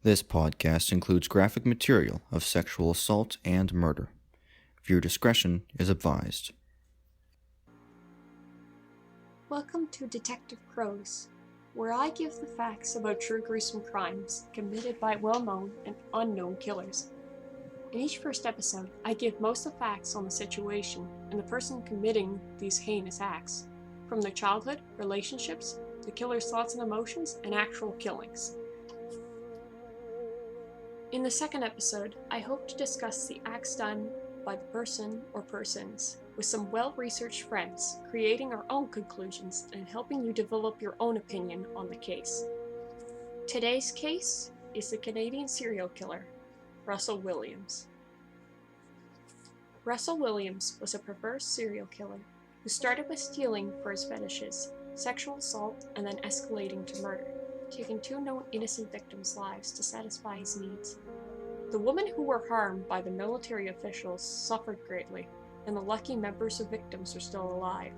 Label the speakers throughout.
Speaker 1: This podcast includes graphic material of sexual assault and murder. Viewer discretion is advised.
Speaker 2: Welcome to Detective Crows, where I give the facts about true gruesome crimes committed by well-known and unknown killers. In each first episode, I give most of the facts on the situation and the person committing these heinous acts, from their childhood, relationships, the killer's thoughts and emotions, and actual killings. In the second episode, I hope to discuss the acts done by the person or persons with some well-researched friends, creating our own conclusions and helping you develop your own opinion on the case. Today's case is the Canadian serial killer, Russel Williams. Russel Williams was a perverse serial killer who started with stealing for his fetishes, sexual assault, and then escalating to murder, taking two known innocent victims' lives to satisfy his needs. The women who were harmed by the military officials suffered greatly, and the lucky members of victims are still alive.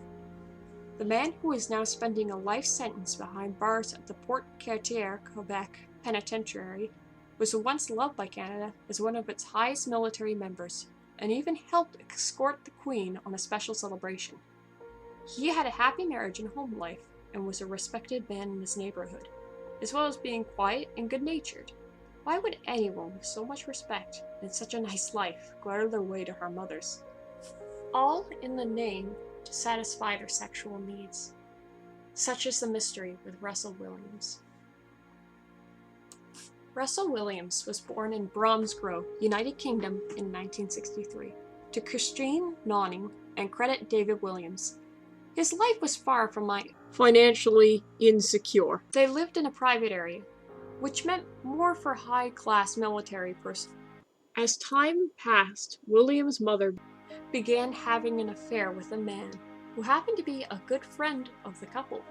Speaker 2: The man who is now spending a life sentence behind bars at the Port-Cartier, Quebec Penitentiary was once loved by Canada as one of its highest military members, and even helped escort the Queen on a special celebration. He had a happy marriage and home life, and was a respected man in his neighborhood, as well as being quiet and good-natured. Why would anyone with so much respect and such a nice life go out of their way to harm others? All in the name to satisfy their sexual needs. Such is the mystery with Russel Williams. Russel Williams was born in Bromsgrove, United Kingdom in 1963, to Christine Nonning and Credit David Williams. His life was far from financially insecure. They lived in a private area, which meant more for high-class military personnel. As time passed, Williams' mother began having an affair with a man who happened to be a good friend of the couple.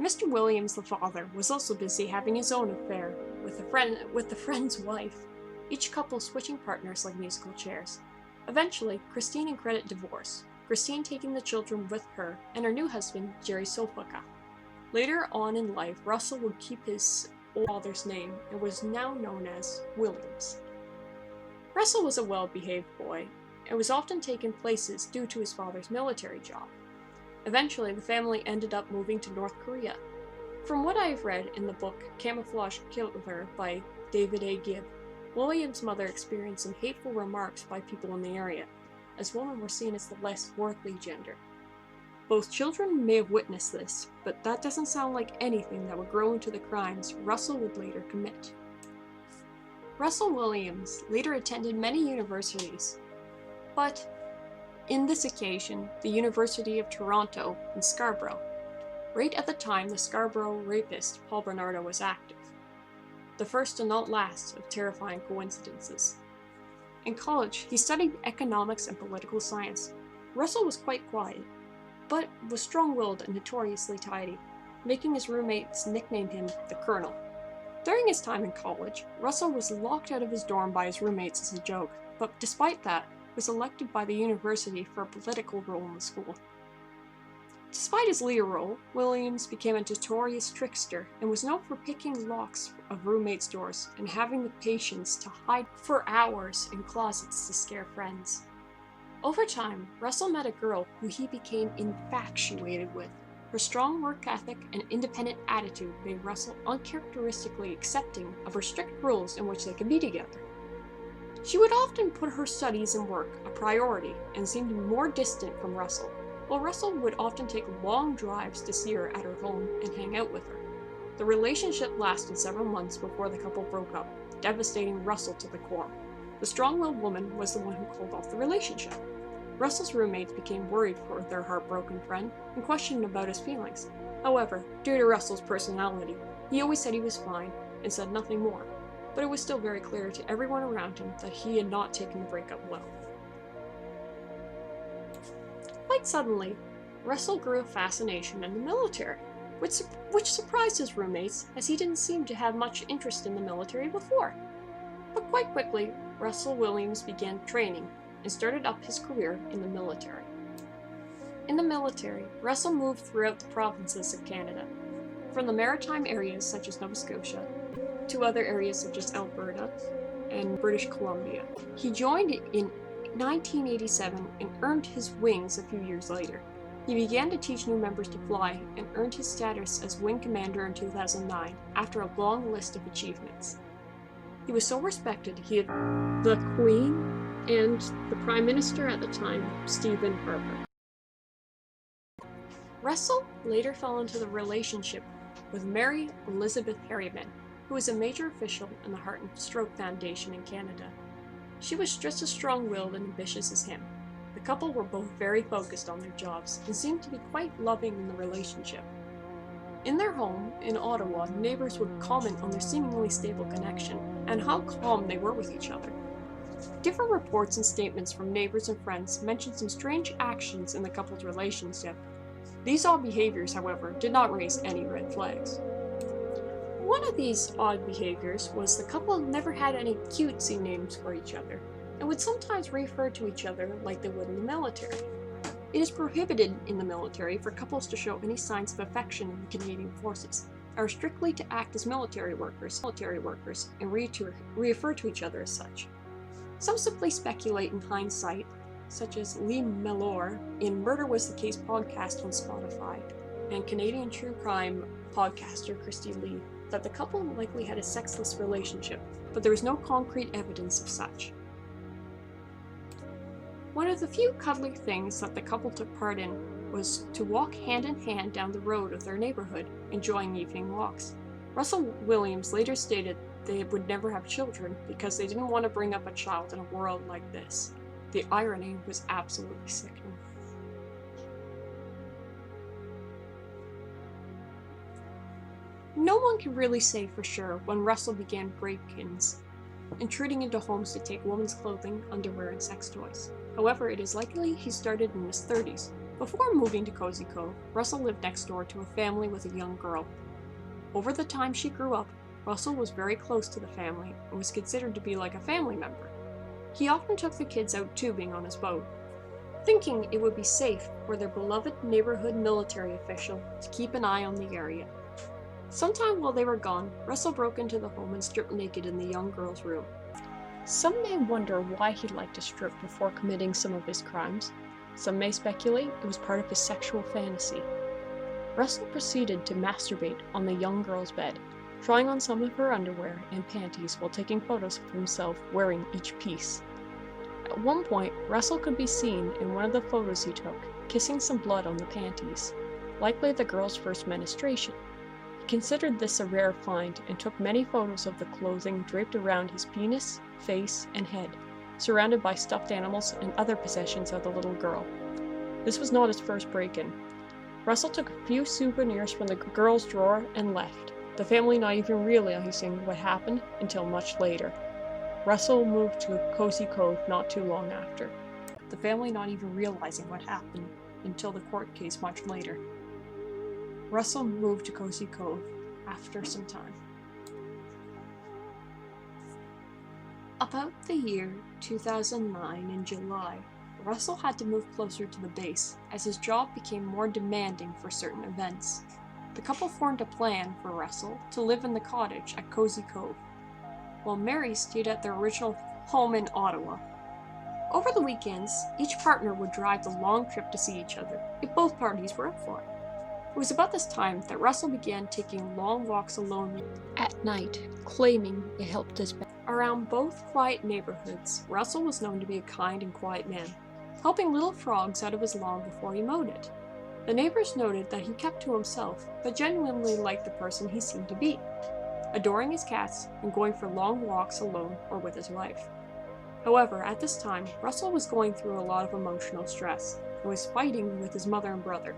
Speaker 2: Mr. Williams, the father, was also busy having his own affair with the friend's wife, each couple switching partners like musical chairs. Eventually, Christine and Credit divorced, Christine taking the children with her and her new husband, Jerry Sopaka. Later on in life, Russell would keep his father's name and was now known as Williams. Russell was a well-behaved boy and was often taken places due to his father's military job. Eventually, the family ended up moving to North Korea. From what I have read in the book Camouflage Killer by David A. Gibb, Williams' mother experienced some hateful remarks by people in the area, as women were seen as the less worldly gender. Both children may have witnessed this, but that doesn't sound like anything that would grow into the crimes Russell would later commit. Russel Williams later attended many universities, but in this occasion, the University of Toronto in Scarborough. Right at the time, the Scarborough rapist Paul Bernardo was active. The first and not last of terrifying coincidences. In college, he studied economics and political science. Russell was quite quiet, but was strong-willed and notoriously tidy, making his roommates nickname him the Colonel. During his time in college, Russell was locked out of his dorm by his roommates as a joke, but despite that, was elected by the university for a political role in the school. Despite his leader role, Williams became a notorious trickster and was known for picking locks of roommates' doors and having the patience to hide for hours in closets to scare friends. Over time, Russell met a girl who he became infatuated with. Her strong work ethic and independent attitude made Russell uncharacteristically accepting of her strict rules in which they could be together. She would often put her studies and work a priority and seemed more distant from Russell, while Russell would often take long drives to see her at her home and hang out with her. The relationship lasted several months before the couple broke up, devastating Russell to the core. The strong-willed woman was the one who called off the relationship. Russell's roommates became worried for their heartbroken friend and questioned about his feelings. However, due to Russell's personality, he always said he was fine and said nothing more, but it was still very clear to everyone around him that he had not taken the breakup well. Quite suddenly, Russell grew a fascination in the military, which surprised his roommates as he didn't seem to have much interest in the military before. But quite quickly, Russel Williams began training and started up his career in the military. In the military, Russell moved throughout the provinces of Canada, from the maritime areas such as Nova Scotia to other areas such as Alberta and British Columbia. He joined in 1987 and earned his wings a few years later. He began to teach new members to fly and earned his status as wing commander in 2009 after a long list of achievements. He was so respected, he had the Queen and the Prime Minister at the time, Stephen Harper. Russel later fell into the relationship with Mary Elizabeth Harriman, who was a major official in the Heart and Stroke Foundation in Canada. She was just as strong-willed and ambitious as him. The couple were both very focused on their jobs and seemed to be quite loving in the relationship. In their home in Ottawa, neighbors would comment on their seemingly stable connection and how calm they were with each other. Different reports and statements from neighbors and friends mentioned some strange actions in the couple's relationship. These odd behaviors, however, did not raise any red flags. One of these odd behaviors was the couple never had any cutesy names for each other, and would sometimes refer to each other like they would in the military. It is prohibited in the military for couples to show any signs of affection in the Canadian Forces, are strictly to act as military workers and refer to each other as such. Some simply speculate in hindsight, such as Lee Mellor in Murder Was the Case podcast on Spotify, and Canadian true crime podcaster Christy Lee, that the couple likely had a sexless relationship, but there is no concrete evidence of such. One of the few cuddly things that the couple took part in was to walk hand in hand down the road of their neighborhood, enjoying evening walks. Russell Williams later stated they would never have children because they didn't want to bring up a child in a world like this. The irony was absolutely sickening. No one can really say for sure when Russell began break-ins, intruding into homes to take women's clothing, underwear, and sex toys. However, it is likely he started in his 30s. Before moving to Cozy Cove, Russell lived next door to a family with a young girl. Over the time she grew up, Russell was very close to the family and was considered to be like a family member. He often took the kids out tubing on his boat, thinking it would be safe for their beloved neighborhood military official to keep an eye on the area. Sometime while they were gone, Russell broke into the home and stripped naked in the young girl's room. Some may wonder why he liked to strip before committing some of his crimes. Some may speculate it was part of his sexual fantasy. Russell proceeded to masturbate on the young girl's bed, trying on some of her underwear and panties while taking photos of himself wearing each piece. At one point, Russell could be seen in one of the photos he took, kissing some blood on the panties, likely the girl's first menstruation. He considered this a rare find and took many photos of the clothing draped around his penis, face, and head, surrounded by stuffed animals and other possessions of the little girl. This was not his first break-in. Russell took a few souvenirs from the girl's drawer and left, the family not even realizing what happened until much later. Russell moved to Cozy Cove not too long after, the family not even realizing what happened until the court case much later. Russell moved to Cozy Cove after some time. About the year 2009 in July, Russell had to move closer to the base as his job became more demanding for certain events. The couple formed a plan for Russell to live in the cottage at Cozy Cove, while Mary stayed at their original home in Ottawa. Over the weekends, each partner would drive the long trip to see each other, if both parties were up for it. It was about this time that Russell began taking long walks alone at night, claiming it helped his back. Around both quiet neighborhoods, Russell was known to be a kind and quiet man, helping little frogs out of his lawn before he mowed it. The neighbors noted that he kept to himself, but genuinely liked the person he seemed to be, adoring his cats and going for long walks alone or with his wife. However, at this time, Russell was going through a lot of emotional stress and was fighting with his mother and brother.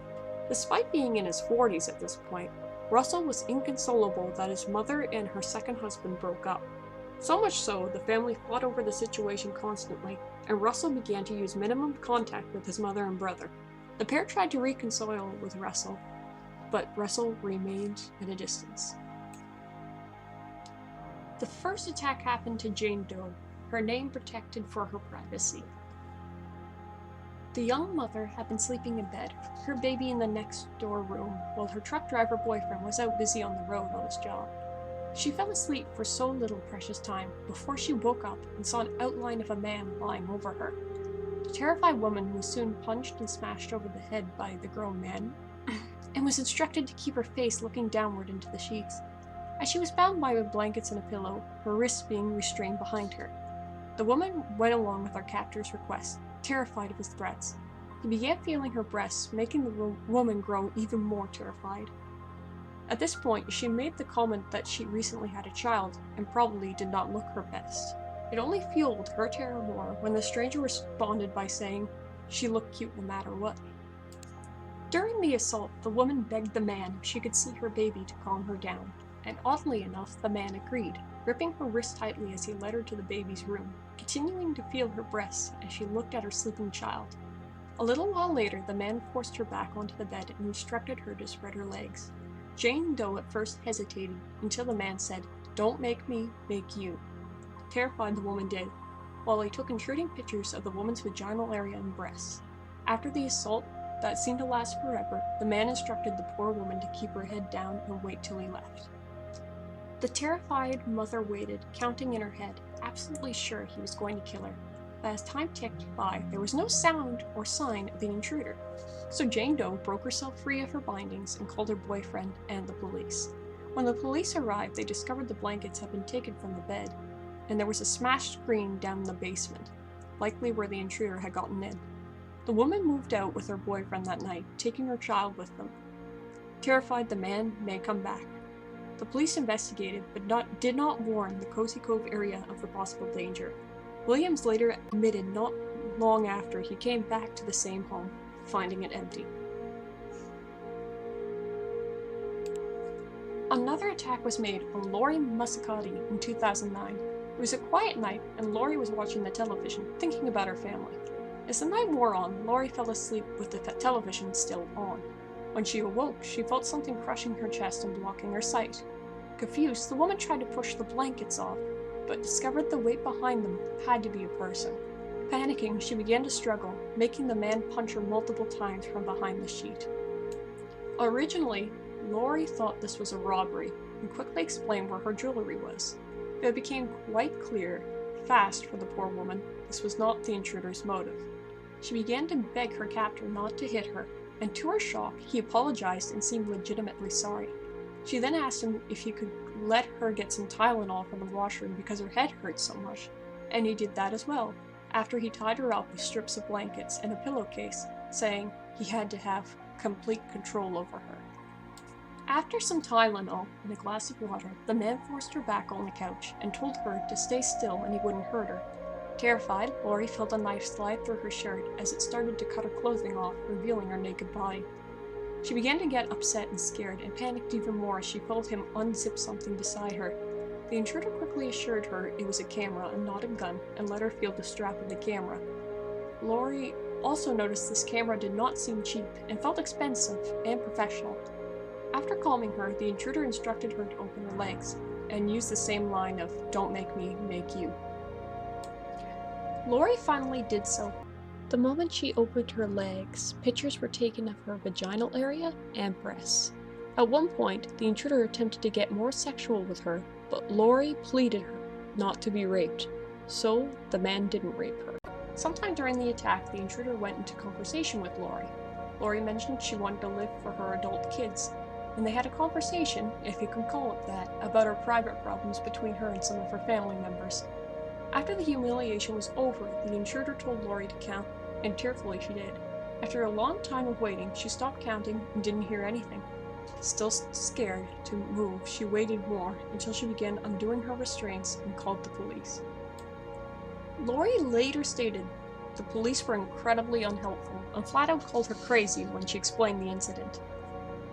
Speaker 2: Despite being in his 40s at this point, Russell was inconsolable that his mother and her second husband broke up. So much so, the family fought over the situation constantly, and Russell began to use minimum contact with his mother and brother. The pair tried to reconcile with Russell, but Russell remained at a distance. The first attack happened to Jane Doe, her name protected for her privacy. The young mother had been sleeping in bed, her baby in the next door room, while her truck driver boyfriend was out busy on the road on his job. She fell asleep for so little precious time before she woke up and saw an outline of a man lying over her. The terrified woman was soon punched and smashed over the head by the grown man and was instructed to keep her face looking downward into the sheets. As she was bound by blankets and a pillow, her wrists being restrained behind her, the woman went along with her captor's request, terrified of his threats. He began feeling her breasts, making the woman grow even more terrified. At this point, she made the comment that she recently had a child and probably did not look her best. It only fueled her terror more when the stranger responded by saying she looked cute no matter what. During the assault, the woman begged the man if she could see her baby to calm her down, and oddly enough, the man agreed, gripping her wrist tightly as he led her to the baby's room, continuing to feel her breasts as she looked at her sleeping child. A little while later, the man forced her back onto the bed and instructed her to spread her legs. Jane Doe at first hesitated until the man said, "Don't make me, make you." Terrified, the woman did, while he took intruding pictures of the woman's vaginal area and breasts. After the assault, that seemed to last forever, the man instructed the poor woman to keep her head down and wait till he left. The terrified mother waited, counting in her head, absolutely sure he was going to kill her. But as time ticked by, there was no sound or sign of the intruder. So Jane Doe broke herself free of her bindings and called her boyfriend and the police. When the police arrived, they discovered the blankets had been taken from the bed, and there was a smashed screen down in the basement, likely where the intruder had gotten in. The woman moved out with her boyfriend that night, taking her child with them. Terrified, the man may come back. The police investigated, but did not warn the Cozy Cove area of the possible danger. Williams later admitted not long after he came back to the same home, finding it empty. Another attack was made on Lori Muscati in 2009. It was a quiet night, and Lori was watching the television, thinking about her family. As the night wore on, Lori fell asleep with the television still on. When she awoke, she felt something crushing her chest and blocking her sight. Confused, the woman tried to push the blankets off, but discovered the weight behind them had to be a person. Panicking, she began to struggle, making the man punch her multiple times from behind the sheet. Originally, Lori thought this was a robbery and quickly explained where her jewelry was. It became quite clear, fast for the poor woman, this was not the intruder's motive. She began to beg her captor not to hit her, and to her shock, he apologized and seemed legitimately sorry. She then asked him if he could let her get some Tylenol from the washroom because her head hurt so much, and he did that as well, after he tied her up with strips of blankets and a pillowcase, saying he had to have complete control over her. After some Tylenol and a glass of water, the man forced her back on the couch and told her to stay still and he wouldn't hurt her. Terrified, Lori felt a knife slide through her shirt as it started to cut her clothing off, revealing her naked body. She began to get upset and scared, and panicked even more as she felt him unzip something beside her. The intruder quickly assured her it was a camera and not a gun, and let her feel the strap of the camera. Lori also noticed this camera did not seem cheap, and felt expensive and professional. After calming her, the intruder instructed her to open her legs, and use the same line of, "Don't make me, make you." Lori finally did so. The moment she opened her legs, pictures were taken of her vaginal area and breasts. At one point, the intruder attempted to get more sexual with her, but Lori pleaded her not to be raped, so the man didn't rape her. Sometime during the attack, the intruder went into conversation with Lori. Lori mentioned she wanted to live for her adult kids, and they had a conversation, if you can call it that, about her private problems between her and some of her family members. After the humiliation was over, the intruder told Lori to count, and tearfully she did. After a long time of waiting, she stopped counting and didn't hear anything. Still scared to move, she waited more until she began undoing her restraints and called the police. Lori later stated the police were incredibly unhelpful and flat out called her crazy when she explained the incident.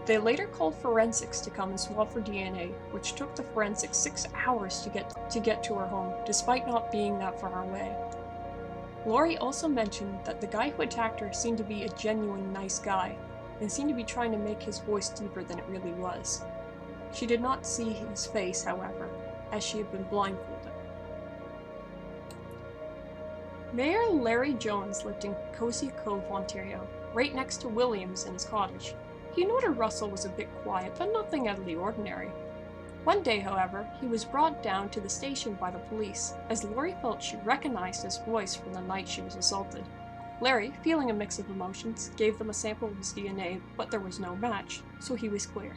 Speaker 2: They later called forensics to come and swab for DNA, which took the forensics 6 hours to get to her home, despite not being that far away. Lori also mentioned that the guy who attacked her seemed to be a genuine nice guy, and seemed to be trying to make his voice deeper than it really was. She did not see his face, however, as she had been blindfolded. Mayor Larry Jones lived in Cozy Cove, Ontario, right next to Williams and his cottage. He noted Russell was a bit quiet, but nothing out of the ordinary. One day, however, he was brought down to the station by the police, as Lori felt she recognized his voice from the night she was assaulted. Larry, feeling a mix of emotions, gave them a sample of his DNA, but there was no match, so he was clear.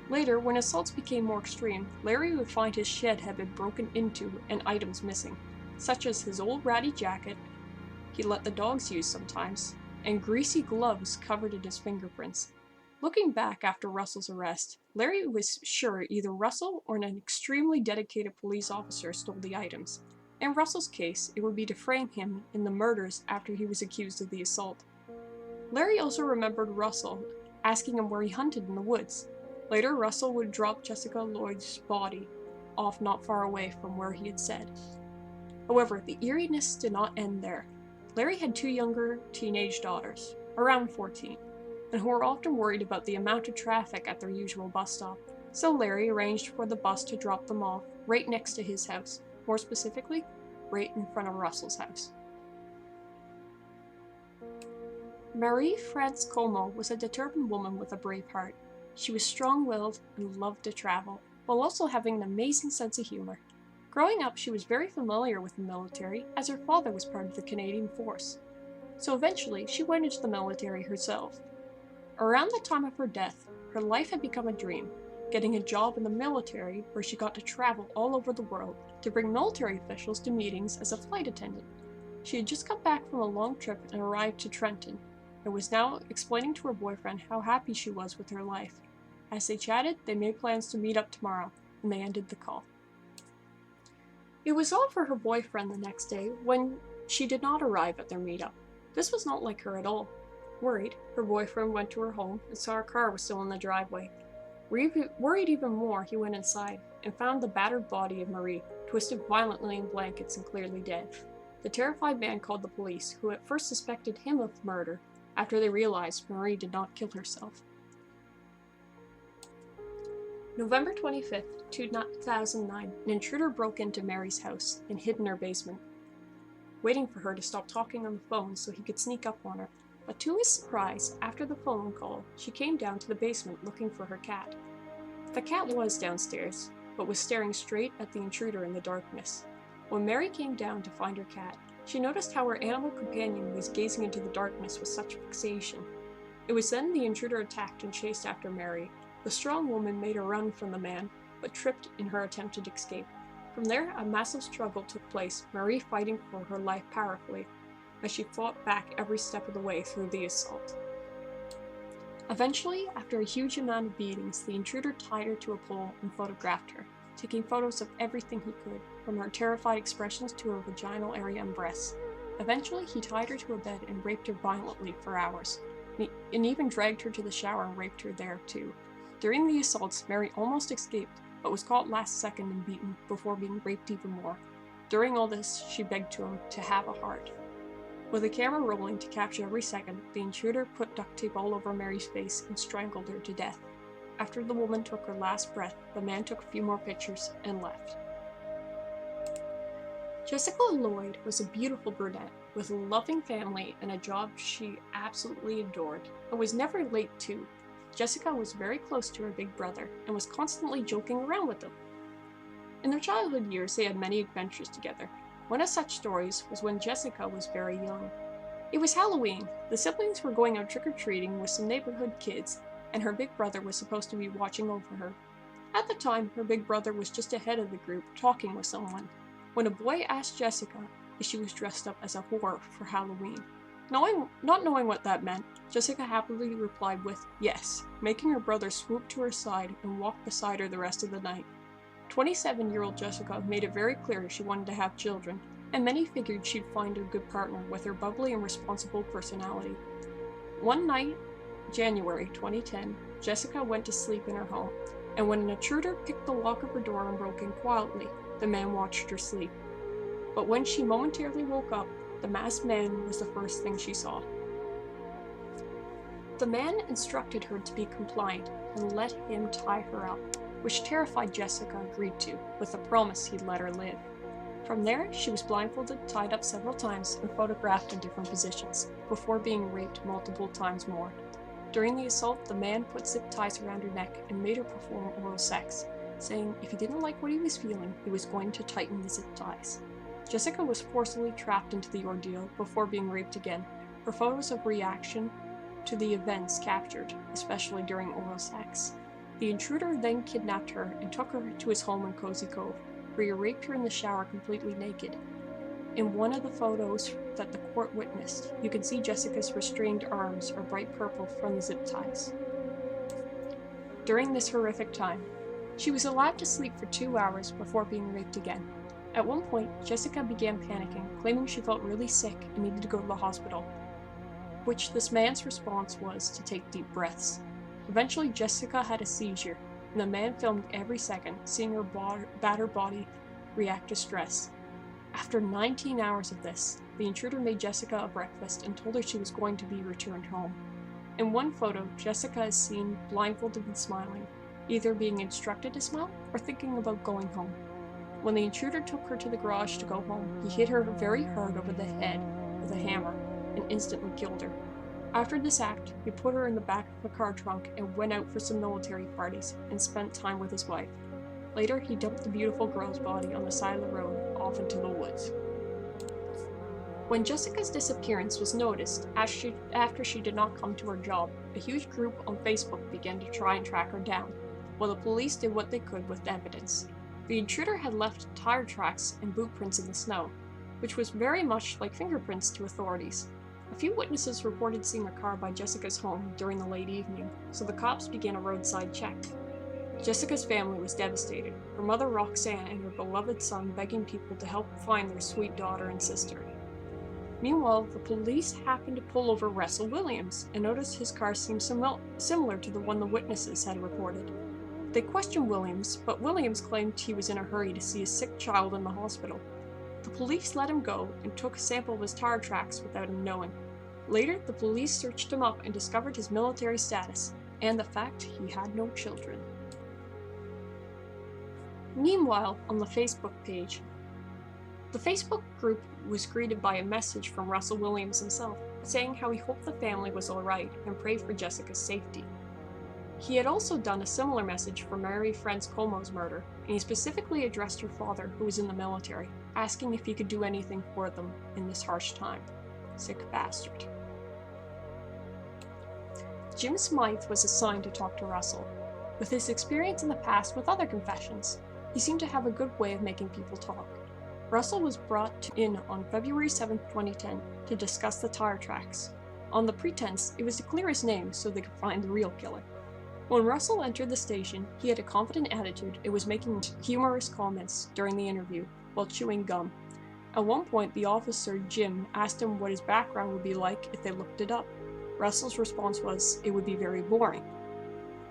Speaker 2: Later, when assaults became more extreme, Larry would find his shed had been broken into and items missing, such as his old ratty jacket he let the dogs use sometimes, and greasy gloves covered in his fingerprints. Looking back after Russell's arrest, Larry was sure either Russell or an extremely dedicated police officer stole the items. In Russell's case, it would be to frame him in the murders after he was accused of the assault. Larry also remembered Russell asking him where he hunted in the woods. Later, Russell would drop Jessica Lloyd's body off not far away from where he had said. However, the eeriness did not end there. Larry had two younger teenage daughters, around 14, and who were often worried about the amount of traffic at their usual bus stop. So Larry arranged for the bus to drop them off right next to his house, more specifically, right in front of Russell's house. Marie France Como was a determined woman with a brave heart. She was strong-willed and loved to travel, while also having an amazing sense of humor. Growing up, she was very familiar with the military, as her father was part of the Canadian force. So eventually, she went into the military herself. Around the time of her death, her life had become a dream, getting a job in the military where she got to travel all over the world to bring military officials to meetings as a flight attendant. She had just come back from a long trip and arrived to Trenton, and was now explaining to her boyfriend how happy she was with her life. As they chatted, they made plans to meet up tomorrow, and they ended the call. It was odd for her boyfriend the next day when she did not arrive at their meetup. This was not like her at all. Worried, her boyfriend went to her home and saw her car was still in the driveway. Worried even more, he went inside and found the battered body of Marie, twisted violently in blankets and clearly dead. The terrified man called the police, who at first suspected him of murder, after they realized Marie did not kill herself. November 25th, 2009, an intruder broke into Mary's house and hid in her basement, waiting for her to stop talking on the phone so he could sneak up on her. But to his surprise, after the phone call, she came down to the basement looking for her cat. The cat was downstairs, but was staring straight at the intruder in the darkness. When Mary came down to find her cat, she noticed how her animal companion was gazing into the darkness with such fixation. It was then the intruder attacked and chased after Mary. The strong woman made a run from the man, but tripped in her attempted escape. From there, a massive struggle took place, Marie fighting for her life powerfully, as she fought back every step of the way through the assault. Eventually, after a huge amount of beatings, the intruder tied her to a pole and photographed her, taking photos of everything he could, from her terrified expressions to her vaginal area and breasts. Eventually, he tied her to a bed and raped her violently for hours, and even dragged her to the shower and raped her there too. During the assaults, Mary almost escaped, but was caught last second and beaten before being raped even more. During all this, she begged to him to have a heart. With the camera rolling to capture every second, the intruder put duct tape all over Mary's face and strangled her to death. After the woman took her last breath, the man took a few more pictures and left. Jessica Lloyd was a beautiful brunette with a loving family and a job she absolutely adored, and was never late too. Jessica was very close to her big brother and was constantly joking around with him. In their childhood years, they had many adventures together. One of such stories was when Jessica was very young. It was Halloween. The siblings were going out trick-or-treating with some neighborhood kids, and her big brother was supposed to be watching over her. At the time, her big brother was just ahead of the group, talking with someone, when a boy asked Jessica if she was dressed up as a whore for Halloween. Not knowing what that meant, Jessica happily replied with yes, making her brother swoop to her side and walk beside her the rest of the night. 27-year-old Jessica made it very clear she wanted to have children, and many figured she'd find a good partner with her bubbly and responsible personality. One night, January 2010, Jessica went to sleep in her home, and when an intruder picked the lock of her door and broke in quietly, the man watched her sleep. But when she momentarily woke up, the masked man was the first thing she saw. The man instructed her to be compliant and let him tie her up, which terrified Jessica agreed to, with the promise he'd let her live. From there, she was blindfolded, tied up several times, and photographed in different positions, before being raped multiple times more. During the assault, the man put zip ties around her neck and made her perform oral sex, saying if he didn't like what he was feeling, he was going to tighten the zip ties. Jessica was forcibly trapped into the ordeal before being raped again. Her photos of reaction to the events captured, especially during oral sex. The intruder then kidnapped her and took her to his home in Cozy Cove, where he raped her in the shower completely naked. In one of the photos that the court witnessed, you can see Jessica's restrained arms are bright purple from the zip ties. During this horrific time, she was allowed to sleep for 2 hours before being raped again. At one point, Jessica began panicking, claiming she felt really sick and needed to go to the hospital, which this man's response was to take deep breaths. Eventually, Jessica had a seizure, and the man filmed every second, seeing her battered body react to stress. After 19 hours of this, the intruder made Jessica a breakfast and told her she was going to be returned home. In one photo, Jessica is seen blindfolded and smiling, either being instructed to smile or thinking about going home. When the intruder took her to the garage to go home, he hit her very hard over the head with a hammer and instantly killed her. After this act, he put her in the back of a car trunk and went out for some military parties and spent time with his wife. Later, he dumped the beautiful girl's body on the side of the road off into the woods. When Jessica's disappearance was noticed after she did not come to her job, a huge group on Facebook began to try and track her down, while the police did what they could with evidence. The intruder had left tire tracks and boot prints in the snow, which was very much like fingerprints to authorities. A few witnesses reported seeing a car by Jessica's home during the late evening, so the cops began a roadside check. Jessica's family was devastated, her mother Roxanne and her beloved son begging people to help find their sweet daughter and sister. Meanwhile, the police happened to pull over Russel Williams and noticed his car seemed similar to the one the witnesses had reported. They questioned Williams, but Williams claimed he was in a hurry to see a sick child in the hospital. The police let him go and took a sample of his tire tracks without him knowing. Later, the police searched him up and discovered his military status and the fact he had no children. Meanwhile, on the Facebook page, the Facebook group was greeted by a message from Russel Williams himself, saying how he hoped the family was alright and prayed for Jessica's safety. He had also done a similar message for Mary Frances Como's murder, and he specifically addressed her father, who was in the military, asking if he could do anything for them in this harsh time. Sick bastard. Jim Smythe was assigned to talk to Russell. With his experience in the past with other confessions, he seemed to have a good way of making people talk. Russell was brought in on February 7, 2010, to discuss the tire tracks, on the pretense it was to clear his name so they could find the real killer. When Russell entered the station, he had a confident attitude and was making humorous comments during the interview while chewing gum. At one point, the officer, Jim, asked him what his background would be like if they looked it up. Russell's response was, it would be very boring.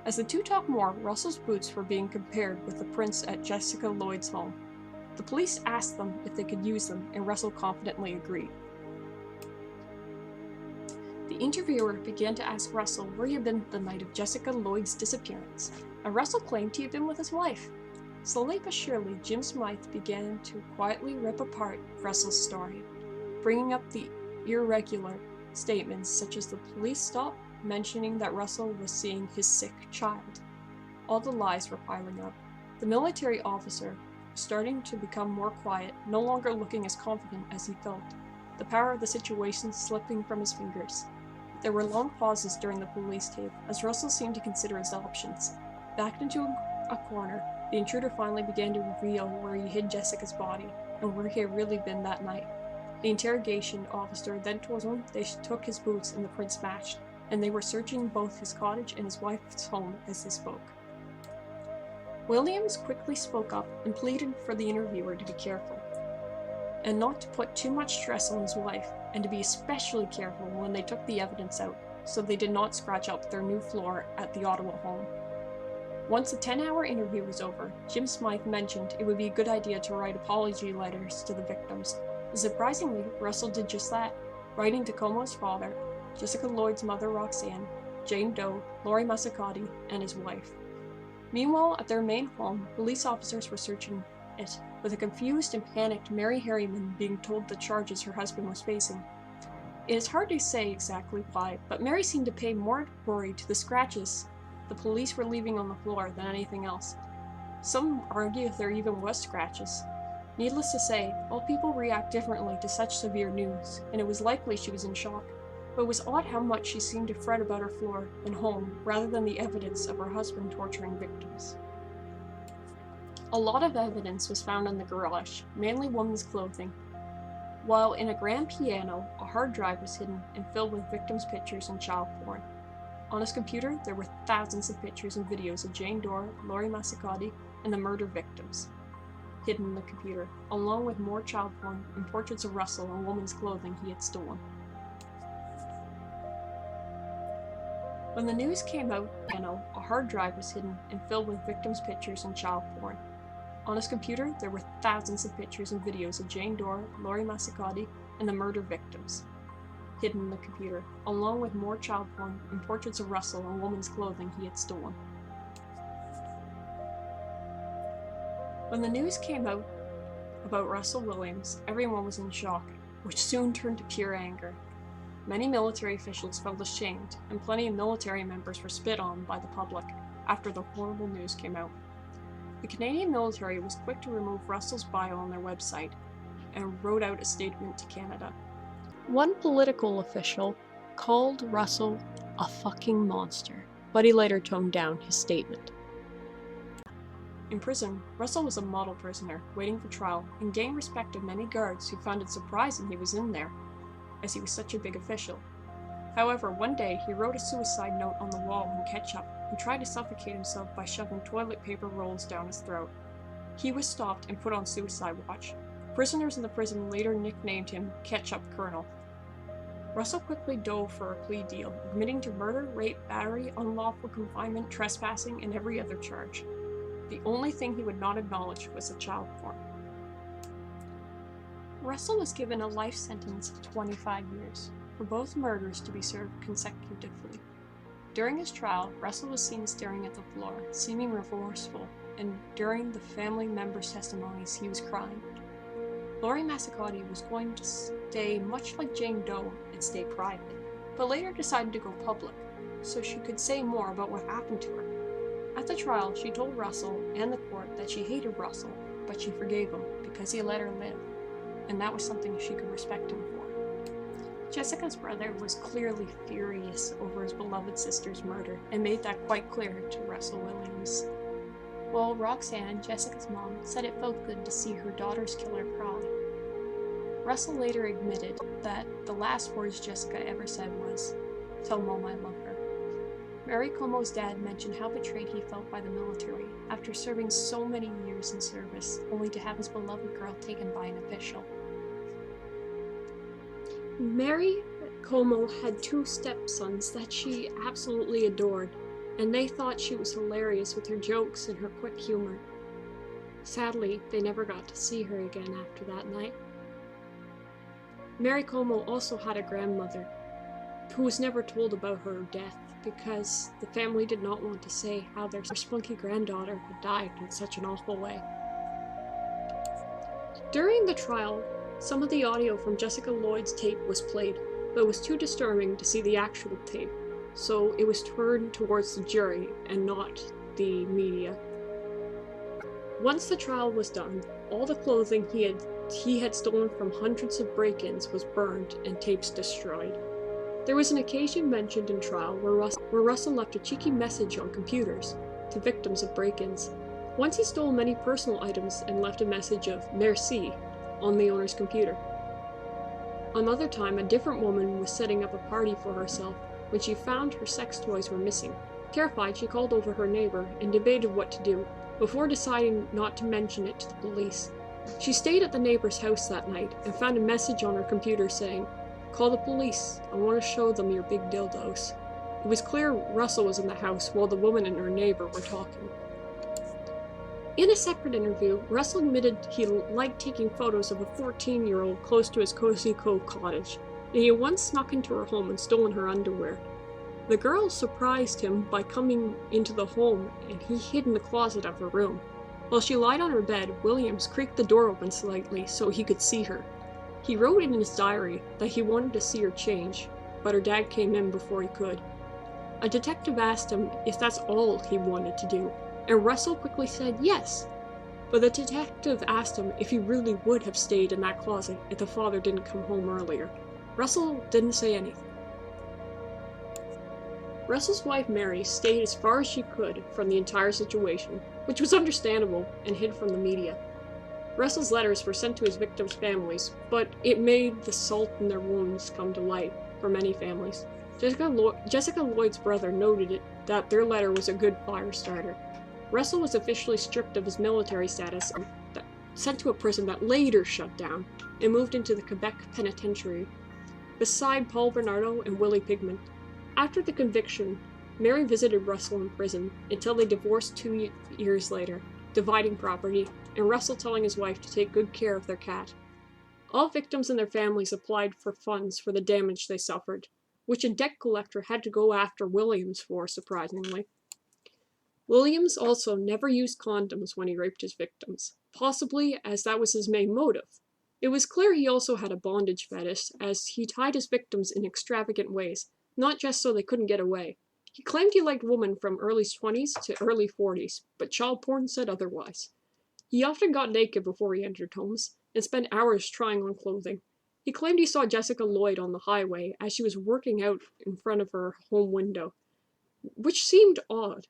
Speaker 2: As the two talked more, Russell's boots were being compared with the prints at Jessica Lloyd's home. The police asked them if they could use them, and Russell confidently agreed. The interviewer began to ask Russell where he had been the night of Jessica Lloyd's disappearance, and Russell claimed he had been with his wife. Slowly but surely, Jim Smythe began to quietly rip apart Russell's story, bringing up the irregular statements such as the police stopped mentioning that Russell was seeing his sick child. All the lies were piling up. The military officer was starting to become more quiet, no longer looking as confident as he felt, the power of the situation slipping from his fingers. There were long pauses during the police tape as Russell seemed to consider his options. Backed into a corner, the intruder finally began to reveal where he hid Jessica's body and where he had really been that night. The interrogation officer then told him they took his boots and the prints matched, and they were searching both his cottage and his wife's home as they spoke. Williams quickly spoke up and pleaded for the interviewer to be careful, and not to put too much stress on his wife, and to be especially careful when they took the evidence out, so they did not scratch up their new floor at the Ottawa home. Once the 10-hour interview was over, Jim Smythe mentioned it would be a good idea to write apology letters to the victims. Surprisingly, Russell did just that, writing to Como's father, Jessica Lloyd's mother Roxanne, Jane Doe, Lori Massacotti, and his wife. Meanwhile, at their main home, police officers were searching it, with a confused and panicked Mary Harriman being told the charges her husband was facing. It is hard to say exactly why, but Mary seemed to pay more worry to the scratches the police were leaving on the floor than anything else. Some argue there even was scratches. Needless to say, all people react differently to such severe news, and it was likely she was in shock. But it was odd how much she seemed to fret about her floor and home rather than the evidence of her husband torturing victims. A lot of evidence was found in the garage, mainly women's clothing, while in a grand piano, a hard drive was hidden and filled with victims' pictures and child porn. On his computer, there were thousands of pictures and videos of Jane Doe, Lori Massacotti, and the murder victims hidden in the computer, along with more child porn and portraits of Russell in women's clothing he had stolen. When the news came out, a hard drive was hidden and filled with victims' pictures and child porn. On his computer, there were thousands of pictures and videos of Jane Doe, Lori Massacotti, and the murder victims hidden in the computer, along with more child porn and portraits of Russell in women's clothing he had stolen. When the news came out about Russell Williams, everyone was in shock, which soon turned to pure anger. Many military officials felt ashamed, and plenty of military members were spit on by the public after the horrible news came out. The Canadian military was quick to remove Russell's bio on their website and wrote out a statement to Canada. One political official called Russell a fucking monster, but he later toned down his statement. In prison, Russell was a model prisoner, waiting for trial, and gained respect of many guards who found it surprising he was in there, as he was such a big official. However, one day he wrote a suicide note on the wall in ketchup and tried to suffocate himself by shoving toilet paper rolls down his throat. He was stopped and put on suicide watch. Prisoners in the prison later nicknamed him Ketchup Colonel. Russell quickly dove for a plea deal, admitting to murder, rape, battery, unlawful confinement, trespassing, and every other charge. The only thing he would not acknowledge was the child porn. Russell was given a life sentence of 25 years, for both murders to be served consecutively. During his trial, Russell was seen staring at the floor, seeming remorseful, and during the family members' testimonies, he was crying. Lori Massacotti was going to stay much like Jane Doe and stay private, but later decided to go public, so she could say more about what happened to her. At the trial, she told Russell and the court that she hated Russell, but she forgave him because he let her live, and that was something she could respect him for. Jessica's brother was clearly furious over his beloved sister's murder and made that quite clear to Russell Williams. While Roxanne, Jessica's mom, said it felt good to see her daughter's killer cry. Russell later admitted that the last words Jessica ever said was, "Tell Mom I love her." Mary Como's dad mentioned how betrayed he felt by the military after serving so many years in service, only to have his beloved girl taken by an official. Mary Como had two stepsons that she absolutely adored, and they thought she was hilarious with her jokes and her quick humor. Sadly, they never got to see her again after that night. Mary Como also had a grandmother, who was never told about her death because the family did not want to say how their spunky granddaughter had died in such an awful way. During the trial, some of the audio from Jessica Lloyd's tape was played, but it was too disturbing to see the actual tape, so it was turned towards the jury and not the media. Once the trial was done, all the clothing he had stolen from hundreds of break-ins was burned and tapes destroyed. There was an occasion mentioned in trial where Russell left a cheeky message on computers to victims of break-ins. Once he stole many personal items and left a message of "Merci" on the owner's computer. Another time, a different woman was setting up a party for herself when she found her sex toys were missing. Terrified, she called over her neighbor and debated what to do, before deciding not to mention it to the police. She stayed at the neighbor's house that night and found a message on her computer saying, "Call the police, I want to show them your big dildos." It was clear Russell was in the house while the woman and her neighbor were talking. In a separate interview, Russell admitted he liked taking photos of a 14-year-old close to his Cozy Cove cottage, and he had once snuck into her home and stolen her underwear. The girl surprised him by coming into the home, and he hid in the closet of her room. While she lied on her bed, Williams creaked the door open slightly so he could see her. He wrote in his diary that he wanted to see her change, but her dad came in before he could. A detective asked him if that's all he wanted to do, and Russell quickly said yes. But the detective asked him if he really would have stayed in that closet if the father didn't come home earlier. Russell didn't say anything. Russell's wife Mary stayed as far as she could from the entire situation, which was understandable, and hid from the media. Russell's letters were sent to his victims' families, but it made the salt in their wounds come to light for many families. Jessica Lloyd's brother noted that their letter was a good fire starter. Russell was officially stripped of his military status and sent to a prison that later shut down and moved into the Quebec Penitentiary, beside Paul Bernardo and Willie Pigman. After the conviction, Mary visited Russell in prison until they divorced 2 years later, dividing property, and Russell telling his wife to take good care of their cat. All victims and their families applied for funds for the damage they suffered, which a debt collector had to go after Williams for, surprisingly. Williams also never used condoms when he raped his victims, possibly as that was his main motive. It was clear he also had a bondage fetish, as he tied his victims in extravagant ways, not just so they couldn't get away. He claimed he liked women from early 20s to early 40s, but child porn said otherwise. He often got naked before he entered homes, and spent hours trying on clothing. He claimed he saw Jessica Lloyd on the highway as she was working out in front of her home window, which seemed odd.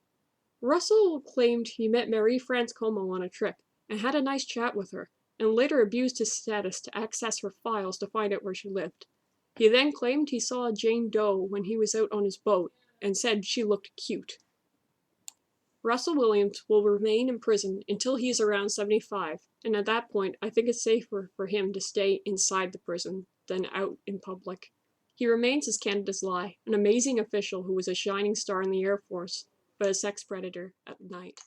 Speaker 2: Russell claimed he met Marie France Como on a trip, and had a nice chat with her, and later abused his status to access her files to find out where she lived. He then claimed he saw Jane Doe when he was out on his boat, and said she looked cute. Russell Williams will remain in prison until he is around 75, and at that point I think it's safer for him to stay inside the prison than out in public. He remains as Canada's lie, an amazing official who was a shining star in the Air Force, but a sex predator at night.